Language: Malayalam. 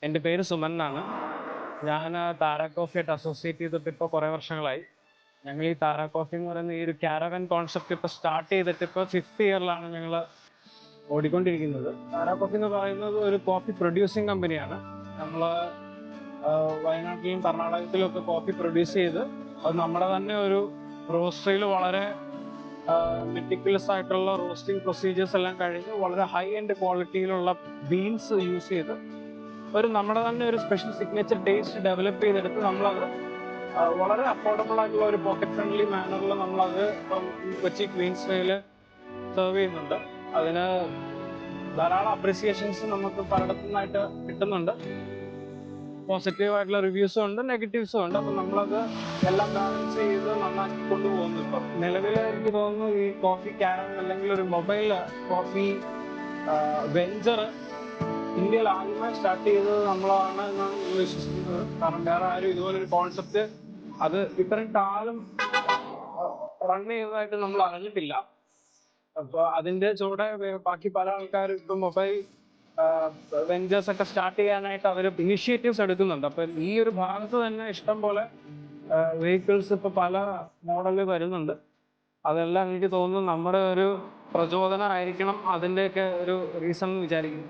എൻ്റെ പേര് സുമൻ എന്നാണ്. ഞാൻ താര കോഫിയായിട്ട് അസോസിയേറ്റ് ചെയ്തിട്ട് ഇപ്പോൾ കുറേ വർഷങ്ങളായി. ഞങ്ങൾ ഈ താര കോഫി എന്ന് പറയുന്ന ഈ ഒരു കാരവൻ കോൺസെപ്റ്റ് ഇപ്പോൾ സ്റ്റാർട്ട് ചെയ്തിട്ട് ഇപ്പോൾ 5th ഇയറിലാണ് ഞങ്ങൾ ഓടിക്കൊണ്ടിരിക്കുന്നത്. താര കോഫി എന്ന് പറയുന്നത് ഒരു കോഫി പ്രൊഡ്യൂസിങ് കമ്പനിയാണ്. നമ്മൾ വയനാട്ടിലും കർണാടകത്തിലും ഒക്കെ കോഫി പ്രൊഡ്യൂസ് ചെയ്ത് അത് നമ്മുടെ തന്നെ ഒരു റോസ്റ്ററിയിൽ വളരെ മെറ്റിക്കുലസ് ആയിട്ടുള്ള റോസ്റ്റിംഗ് പ്രൊസീജിയേഴ്സ് എല്ലാം കഴിഞ്ഞ് വളരെ ഹൈ എൻഡ് ക്വാളിറ്റിയിലുള്ള ബീൻസ് യൂസ് ചെയ്ത് നമ്മുടെ തന്നെ ഒരു സ്പെഷ്യൽ സിഗ്നേച്ചർ ടേസ്റ്റ് ഡെവലപ്പ് ചെയ്തെടുത്ത് നമ്മളത് വളരെ അഫോർഡബിൾ ആയിട്ടുള്ള ഒരു പോക്കറ്റ് ഫ്രണ്ട്ലി മാനറിൽ നമ്മളത് കൊച്ചി ക്വീൻസ് വേയിൽ സെർവ് ചെയ്യുന്നുണ്ട്. അതിന് ധാരാളം അപ്രിസിയേഷൻസ് നമുക്ക് പലയിടത്തു നിന്നായിട്ട് കിട്ടുന്നുണ്ട്. പോസിറ്റീവ് ആയിട്ടുള്ള റിവ്യൂസും ഉണ്ട്, നെഗറ്റീവ്സും ഉണ്ട്. അപ്പം നമ്മളത് എല്ലാം ബാലൻസ് ചെയ്ത് നന്നാക്കി കൊണ്ടുപോകുന്നു. ഇപ്പം നിലവിൽ എനിക്ക് തോന്നുന്നു ഈ കോഫി കാരവൻ അല്ലെങ്കിൽ ഒരു മൊബൈൽ കോഫി വെഞ്ചർ ഇന്ത്യയിൽ ആദ്യമായി സ്റ്റാർട്ട് ചെയ്തത് നമ്മളാണ് എന്നാണ് വിശ്വസിക്കുന്നത്. കാരണം വേറെ ആരും ഇതുപോലൊരു കോൺസെപ്റ്റ് അത് ഇത്രയും കാലം റൺ ചെയ്തതായിട്ട് നമ്മൾ അറിഞ്ഞിട്ടില്ല. അപ്പോൾ അതിൻ്റെ ചുവടെ ബാക്കി പല ആൾക്കാരും ഇപ്പം മൊബൈൽ വെഞ്ചേഴ്സ് ഒക്കെ സ്റ്റാർട്ട് ചെയ്യാനായിട്ട് അവർ ഇനിഷ്യേറ്റീവ്സ് എടുക്കുന്നുണ്ട്. അപ്പം ഈ ഒരു ഭാഗത്ത് തന്നെ ഇഷ്ടം പോലെ വെഹിക്കിൾസ് ഇപ്പോൾ പല മോഡലിൽ വരുന്നുണ്ട്. അതെല്ലാം എനിക്ക് തോന്നുന്നു നമ്മുടെ ഒരു പ്രചോദനമായിരിക്കണം അതിൻ്റെയൊക്കെ ഒരു റീസൺ എന്ന് വിചാരിക്കുന്നു.